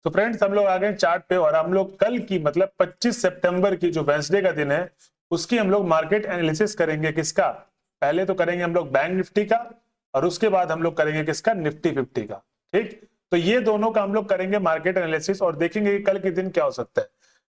तो फ्रेंड्स हम लोग आ गए चार्ट पे और हम लोग कल की मतलब 25 सितंबर की जो वेंसडे का दिन है उसकी हम लोग मार्केट एनालिसिस करेंगे। किसका? पहले तो करेंगे हम लोग बैंक निफ्टी का और उसके बाद हम लोग करेंगे किसका? निफ्टी 50 का। ठीक, तो ये दोनों का हम लोग करेंगे मार्केट एनालिसिस और देखेंगे कि कल के दिन क्या हो सकता है।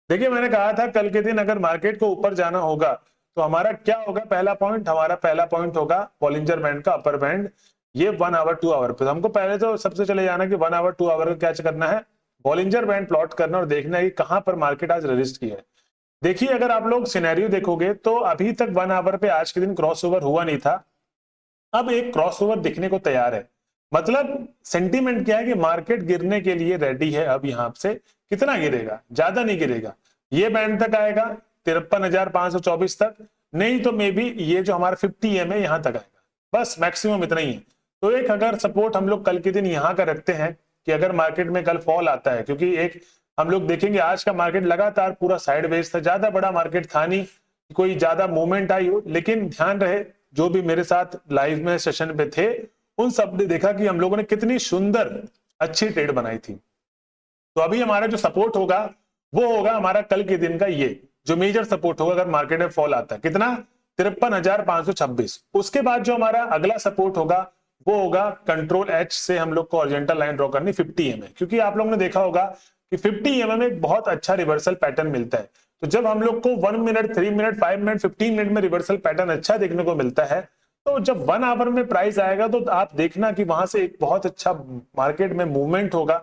देखिए मैंने कहा था कल के दिन अगर मार्केट को ऊपर जाना होगा तो हमारा क्या होगा? पहला पॉइंट होगा बॉलिंजर बैंड का अपर बैंड, ये 1 आवर 2 आवर पे। हमको पहले तो सबसे चले जाना कि 1 आवर 2 आवर का क्या करना है, बॉलिंजर बैंड प्लॉट करना और देखना है कि कहां पर मार्केट आज रजिस्ट किया है। देखिए अगर आप लोग सिनेरियो देखोगे तो अभी तक 1 आवर पे आज के दिन क्रॉसओवर हुआ नहीं था, अब एक क्रॉसओवर दिखने को तैयार है। मतलब सेंटीमेंट क्या है कि मार्केट गिरने के लिए रेडी है। अब यहां से कितना गिरेगा? ज्यादा नहीं गिरेगा, ये बैंड तक आएगा 53,524 तक, नहीं तो मे बी ये जो हमारा 50 है यहां तक आएगा, बस मैक्सिमम इतना ही है। तो एक अगर सपोर्ट हम लोग कल के दिन यहां का रखते हैं कि अगर मार्केट में कल फॉल आता है, क्योंकि एक हम लोग देखेंगे आज का मार्केट लगातार पूरा साइडवेज था, ज्यादा बड़ा मार्केट था नहीं, कोई ज्यादा मूवमेंट आई हो, लेकिन ध्यान रहे जो भी मेरे साथ लाइव में सेशन पे थे उन सब ने देखा कि हम लोगों ने कितनी सुंदर अच्छी ट्रेड बनाई थी। तो अभी हमारा जो सपोर्ट होगा वो होगा हमारा कल के दिन का, ये जो मेजर सपोर्ट होगा अगर मार्केट में फॉल आता है, कितना? 53,526। उसके बाद जो हमारा अगला सपोर्ट होगा वो होगा कंट्रोल एच से हम लोग को ऑरिजेंटल लाइन ड्रॉ करनी 50 क्योंकि आप लोगों ने देखा होगा कि 50 में एक बहुत अच्छा रिवर्सल पैटर्न मिलता है। तो जब हम लोग को 1 मिनट 3 मिनट 5 मिनट 15 मिनट में रिवर्सल पैटर्न अच्छा देखने को मिलता है, तो जब 1 आवर में प्राइस आएगा तो आप देखना कि वहां से एक बहुत अच्छा मार्केट में मूवमेंट होगा।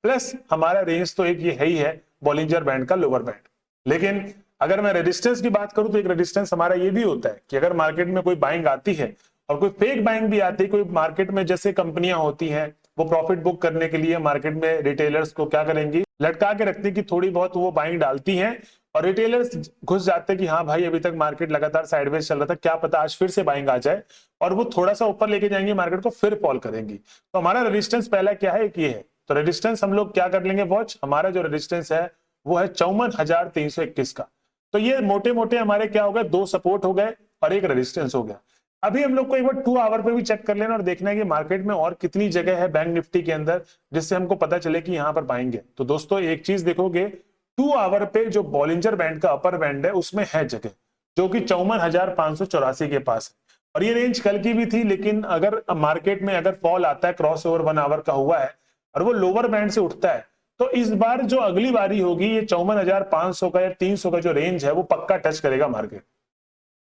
प्लस हमारा रेंज तो एक ये है ही है बॉलिंजर बैंड का लोअर बैंड। लेकिन अगर मैं रेजिस्टेंस की बात करूं तो एक रेजिस्टेंस हमारा ये भी होता है कि अगर मार्केट में कोई बाइंग आती है और कोई फेक बाइंग भी आती है, कोई मार्केट में जैसे कंपनियां होती हैं वो प्रॉफिट बुक करने के लिए मार्केट में रिटेलर्स को क्या करेंगी, लटका के रखती है कि थोड़ी बहुत वो बाइंग डालती हैं और रिटेलर्स घुस जाते हैं कि हाँ भाई अभी तक मार्केट लगातार साइडवेज चल रहा था, क्या पता आज फिर से बाइंग आ जाए, और वो थोड़ा सा ऊपर लेके जाएंगे मार्केट को, फिर फॉल करेंगी। तो हमारा रेजिस्टेंस पहला क्या है? एक ये है। तो रेजिस्टेंस हम लोग क्या कर लेंगे वॉच, हमारा जो रेजिस्टेंस है वो है 54,321 का। तो ये मोटे मोटे हमारे क्या हो गए, दो सपोर्ट हो गए और एक रेजिस्टेंस हो गया। अभी हम लोग को एक बार 2 आवर पे भी चेक कर लेना और देखना है कि मार्केट में और कितनी जगह है बैंक निफ्टी के अंदर जिससे हमको पता चले कि यहां पर पाएंगे। तो दोस्तों एक चीज देखोगे, 2 आवर पे जो बॉलिंजर बैंड का अपर बैंड है उसमें है जगह जो कि 54,584 के पास है, और ये रेंज कल की भी थी। लेकिन अगर मार्केट में अगर फॉल आता है, क्रॉस ओवर 1 आवर का हुआ है और वो लोअर बैंड से उठता है, तो इस बार जो अगली बारी होगी ये 54,500 का या 300 का जो रेंज है वो पक्का टच करेगा मार्केट।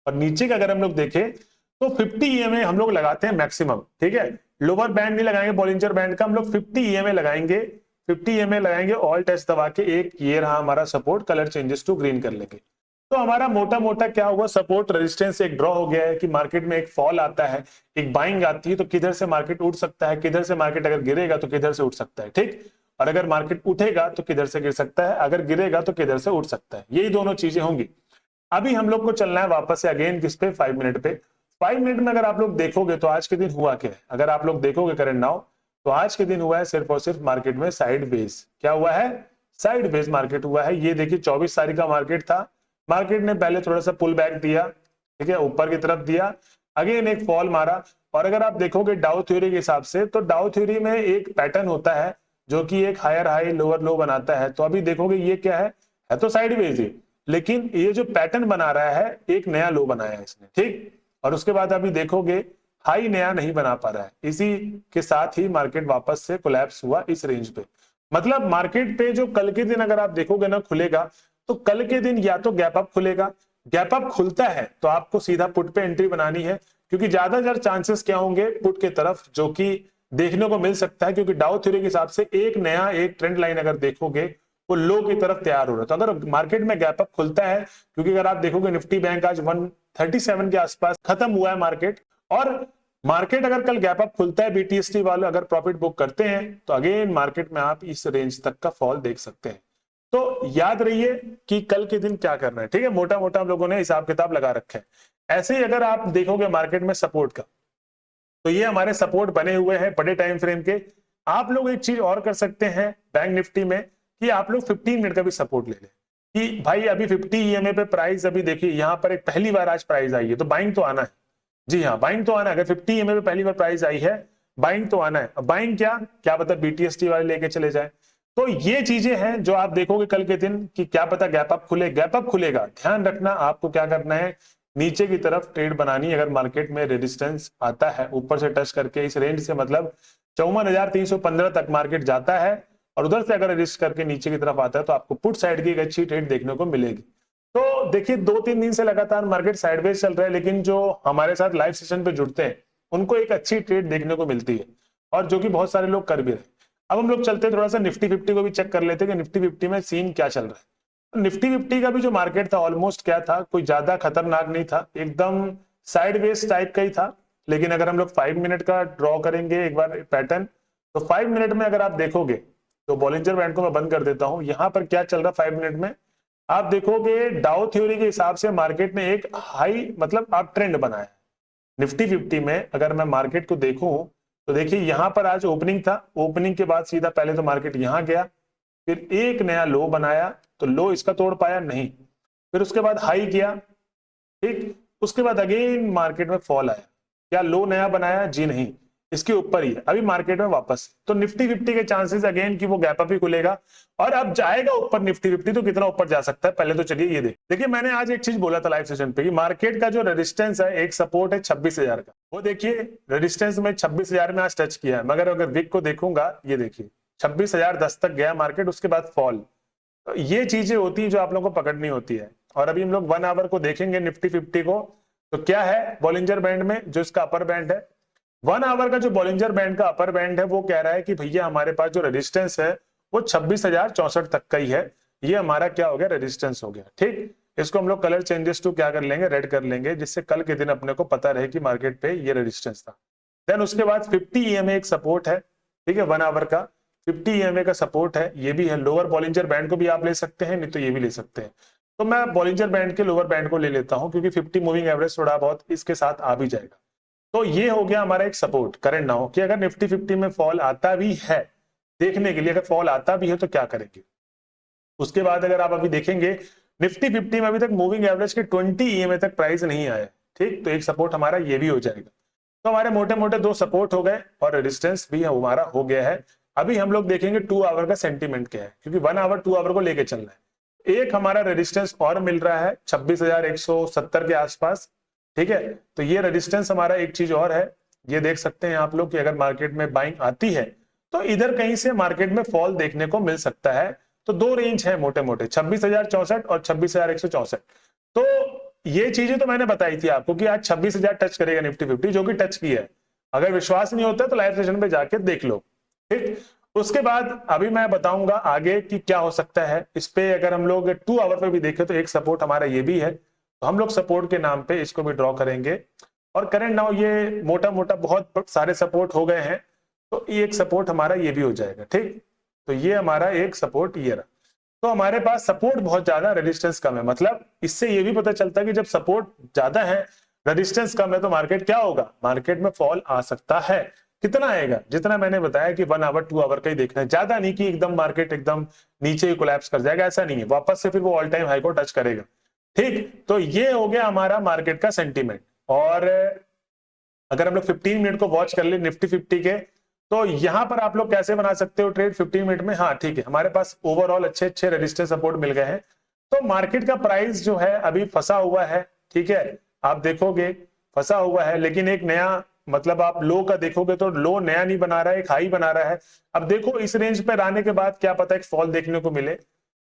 और नीचे का अगर हम लोग देखें तो 50 EMA हम लोग लगाते हैं मैक्सिमम, ठीक है, लोअर बैंड नहीं लगाएंगे बॉलिंजर बैंड का, हम लोग 50 EMA लगाएंगे। 50 EMA लगाएंगे, ऑल टच दबा के एक ये रहा हमारा support, colour changes to green कर लेंगे। तो हमारा मोटा मोटा क्या हुआ, सपोर्ट रेजिस्टेंस एक ड्रॉ हो गया है कि मार्केट में एक फॉल आता है, एक बाइंग आती है तो किधर से मार्केट उठ सकता है, किधर से मार्केट अगर गिरेगा तो किधर से उठ सकता है, ठीक, और अगर मार्केट उठेगा तो किधर से गिर सकता है, अगर गिरेगा तो किधर से उठ सकता है, यही दोनों चीजें होंगी। अभी हम लोग को चलना है वापस से अगेन किस पे, 5 मिनट पे। 5 मिनट में अगर आप लोग देखोगे तो आज के दिन हुआ क्या है, अगर आप लोग देखोगे करंट नाउ, तो आज के दिन हुआ है सिर्फ और सिर्फ मार्केट में साइड बेस। क्या हुआ है? साइड बेस मार्केट हुआ है। ये देखिए 24 तारीख का मार्केट था, मार्केट ने पहले थोड़ा सा पुल बैक दिया, ठीक है, ऊपर की तरफ दिया, अगेन एक फॉल मारा। और अगर आप देखोगे डाउ थ्योरी के हिसाब से तो डाउ थ्योरी में एक पैटर्न होता है जो कि एक हायर हाई लोअर लो बनाता है। तो अभी देखोगे ये क्या है तो साइडवेज ही, लेकिन ये जो पैटर्न बना रहा है एक नया लो बनाया है इसने, ठीक, और उसके बाद अभी देखोगे हाई नया नहीं बना पा रहा है, इसी के साथ ही मार्केट वापस से कोलैप्स हुआ इस रेंज पे। मतलब मार्केट पे जो कल के दिन अगर आप देखोगे ना खुलेगा, तो कल के दिन या तो गैप अप खुलेगा, गैप अप खुलता है तो आपको सीधा पुट पे एंट्री बनानी है, क्योंकि ज्यादातर चांसेस क्या होंगे पुट के तरफ, जो कि देखने को मिल सकता है, क्योंकि डाउ थ्योरी के हिसाब से एक नया एक ट्रेंड लाइन अगर देखोगे वो लो की तरफ तैयार हो रहा है। तो अगर मार्केट में गैप अप खुलता है, क्योंकि अगर आप देखोगे निफ्टी बैंक आज 137 के आसपास खत्म हुआ है मार्केट, और मार्केट अगर कल गैप अप खुलता है, बीटीएसटी वाले अगर प्रॉफिट बुक करते हैं तो अगेन मार्केट में आप इस रेंज तक का फॉल देख सकते हैं। तो याद रहिए कि कल के दिन क्या करना है, ठीक है, मोटा मोटा हम लोगों ने हिसाब किताब लगा रखे हैं। ऐसे ही अगर आप देखोगे मार्केट में सपोर्ट का, तो ये हमारे सपोर्ट बने हुए हैं बड़े टाइम फ्रेम के। आप लोग एक चीज और कर सकते हैं बैंक निफ्टी में कि आप लोग 15 मिनट का भी सपोर्ट ले लें कि भाई अभी 50 EMA पे प्राइस, अभी देखिए यहाँ पर एक पहली बार आज प्राइस आई है तो बाइंग तो आना है। जी हाँ, बाइंग तो आना है। अगर 50 EMA पे पहली बार प्राइस आई है, बाइंग तो आना है। बाइंग क्या क्या पता बीटीएसटी वाले लेके चले जाए, तो ये चीजें हैं जो आप देखोगे कल के दिन कि क्या पता गैप अप खुले, गैप अप खुलेगा, ध्यान रखना आपको क्या करना है, नीचे की तरफ ट्रेड बनानी। अगर मार्केट में रेजिस्टेंस आता है ऊपर से टच करके इस रेंज से, मतलब 54,315 तक मार्केट जाता है और उधर से अगर रेजिस्ट करके नीचे की तरफ आता है तो आपको पुट साइड की एक अच्छी ट्रेड देखने को मिलेगी। तो देखिए 2-3 दिन से लगातार मार्केट साइडवेज चल रहा है, लेकिन जो हमारे साथ लाइव सेशन पे जुड़ते हैं उनको एक अच्छी ट्रेड देखने को मिलती है और जो कि बहुत सारे लोग कर भी रहे हैं। अब हम लोग चलते हैं थोड़ा सा निफ्टी 50 को भी चेक कर लेते हैं कि निफ्टी 50 में सीन क्या चल रहा है। तो निफ्टी 50 का भी जो मार्केट था ऑलमोस्ट क्या था, कोई ज्यादा खतरनाक नहीं था, एकदम साइडवेज टाइप का ही था। लेकिन अगर हम लोग 5 मिनट का ड्रॉ करेंगे एक बार पैटर्न, तो 5 मिनट में अगर आप देखोगे तो बॉलिंजर बैंड को मैं बंद कर देता हूं, यहां पर क्या चल रहा है 5 मिनट में आप देखोगे, डाउ थ्योरी के हिसाब से मार्केट ने एक हाई मतलब आप ट्रेंड बनाया निफ्टी 50 में। अगर मैं मार्केट को देखूं तो देखिए यहां पर आज ओपनिंग था, ओपनिंग के बाद सीधा पहले तो मार्केट यहां गया, फिर एक नया लो बनाया, तो लो इसका तोड़ पाया नहीं, फिर उसके बाद हाई किया, ठीक, उसके बाद अगेन मार्केट में फॉल आया, क्या लो नया बनाया जी नहीं, इसके ऊपर ही है, अभी मार्केट में वापस। तो निफ्टी 50 के चांसेस अगेन कि वो गैप अप ही खुलेगा और अब जाएगा ऊपर निफ्टी 50, तो कितना ऊपर जा सकता है पहले तो चलिए ये देखिए मैंने आज एक चीज बोला था लाइव सेशन पे कि मार्केट का जो रेजिस्टेंस है, एक सपोर्ट है 26,000 का, वो देखिए रेजिस्टेंस में 26,000 में आज टच किया है, मगर अगर विक को देखूंगा ये देखिए 26,010 तक गया मार्केट, उसके बाद फॉल। तो ये चीजें होती है जो आप लोगों को पकड़नी होती है। और अभी हम लोग 1 आवर को देखेंगे निफ्टी 50 को, तो क्या है बॉलिंजर बैंड में जो इसका अपर बैंड है, 1 आवर का जो बॉलिंजर बैंड का अपर बैंड है वो कह रहा है कि भैया हमारे पास जो रेजिस्टेंस है वो 26,064 तक का ही है, ये हमारा क्या हो गया रेजिस्टेंस हो गया, ठीक। इसको हम लोग कलर चेंजेस टू क्या कर लेंगे, रेड कर लेंगे, जिससे कल के दिन अपने को पता रहे कि मार्केट पे ये रेजिस्टेंस था। देन उसके बाद 50 EMA एक सपोर्ट है, ठीक है, 1 आवर का 50 EMA का सपोर्ट है, ये भी है। लोअर बॉलिंजर बैंड को भी आप ले सकते हैं, नहीं तो ये भी ले सकते हैं। तो मैं बॉलिंजर बैंड के लोअर बैंड को ले लेता हूं क्योंकि 50 मूविंग एवरेज थोड़ा बहुत इसके साथ आ भी जाएगा। तो ये हो गया हमारा एक सपोर्ट करंट नाउ कि अगर निफ्टी 50 में फॉल आता भी है, देखने के लिए अगर फॉल आता भी है तो क्या करेंगे। उसके बाद अगर आप अभी देखेंगे निफ्टी 50 में अभी तक मूविंग एवरेज के 20 EMA तक प्राइस नहीं आया, ठीक, तो एक सपोर्ट हमारा ये भी हो जाएगा। तो हमारे मोटे मोटे 2 सपोर्ट हो गए और रेजिस्टेंस भी हमारा हो गया है। अभी हम लोग देखेंगे 2 आवर का सेंटीमेंट क्या है, क्योंकि 1 आवर 2 आवर को लेके चलना है। एक हमारा रेजिस्टेंस और मिल रहा है 26,170 के आसपास, ठीक है। तो ये रेजिस्टेंस हमारा एक चीज और है, ये देख सकते हैं आप लोग कि अगर मार्केट में बाइंग आती है तो इधर कहीं से मार्केट में फॉल देखने को मिल सकता है। तो 2 रेंज है मोटे मोटे 26,064 और 26,164। तो ये चीजें तो मैंने बताई थी आपको कि आज 26,000 टच करेगा निफ्टी 50, जो कि टच किया है। अगर विश्वास नहीं होता तो लाइव सेशन पे जाके देख लो, ठीक। उसके बाद अभी मैं बताऊंगा आगे कि क्या हो सकता है इस पे। अगर हम लोग 2 आवर पे भी देखें तो एक सपोर्ट हमारा ये भी है, तो हम लोग सपोर्ट के नाम पे इसको भी ड्रॉ करेंगे। और करंट नाउ ये मोटा मोटा बहुत सारे सपोर्ट हो गए हैं, तो ये एक सपोर्ट हमारा ये भी हो जाएगा, ठीक। तो ये हमारा एक सपोर्ट ये रहा। तो हमारे पास सपोर्ट बहुत ज्यादा, रेजिस्टेंस कम है, मतलब इससे ये भी पता चलता है कि जब सपोर्ट ज्यादा है रेजिस्टेंस कम है तो मार्केट क्या होगा, मार्केट में फॉल आ सकता है। कितना आएगा, जितना मैंने बताया कि 1 आवर 2 आवर का ही देखना है, ज्यादा नहीं कि एकदम मार्केट एकदम नीचे ही कोलैप्स कर जाएगा, ऐसा नहीं है, वापस से फिर वो ऑल टाइम हाई को टच करेगा, ठीक। तो ये हो गया हमारा मार्केट का सेंटीमेंट। और अगर हम लोग 15 मिनट को वॉच कर ले निफ्टी 50 के, तो यहां पर आप लोग कैसे बना सकते हो ट्रेड 15 मिनट में। हाँ ठीक है, हमारे पास ओवरऑल अच्छे अच्छे रेजिस्टेंस सपोर्ट मिल गए हैं। तो मार्केट का प्राइस जो है अभी फंसा हुआ है, ठीक है, आप देखोगे फंसा हुआ है, लेकिन एक नया मतलब आप लो का देखोगे तो लो नया नहीं बना रहा है, एक हाई बना रहा है। अब देखो इस रेंज पर आने के बाद क्या पता एक फॉल देखने को मिले,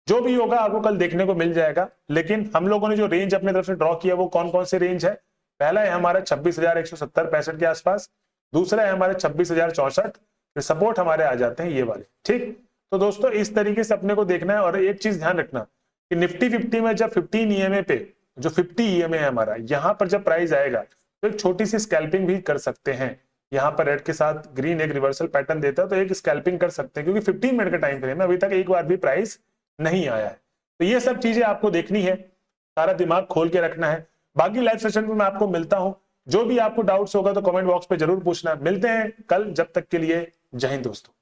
जो भी होगा आपको कल देखने को मिल जाएगा। लेकिन हम लोगों ने जो रेंज अपने तरफ से ड्रॉ किया वो कौन कौन से रेंज है, पहला है हमारा 26,170-65 के आसपास, दूसरा है हमारे 26,064, फिर सपोर्ट हमारे आ जाते हैं ये वाले, ठीक। तो दोस्तों इस तरीके से अपने को देखना है। और एक चीज ध्यान रखना कि निफ्टी 50 में जब 15 EMA पे जो 50 EMA है हमारा, यहाँ पर जब प्राइस आएगा तो एक छोटी सी स्कैल्पिंग भी कर सकते हैं। यहाँ पर रेड के साथ ग्रीन एक रिवर्सल पैटर्न देता है, तो एक स्कैल्पिंग कर सकते हैं, क्योंकि 15 मिनट का टाइम फ्रेम है, अभी तक एक बार भी प्राइस नहीं आया है। तो ये सब चीजें आपको देखनी है, सारा दिमाग खोल के रखना है। बाकी लाइव सेशन में मैं आपको मिलता हूं, जो भी आपको डाउट्स होगा तो कमेंट बॉक्स पे जरूर पूछना। मिलते हैं कल, जब तक के लिए जय हिंद दोस्तों।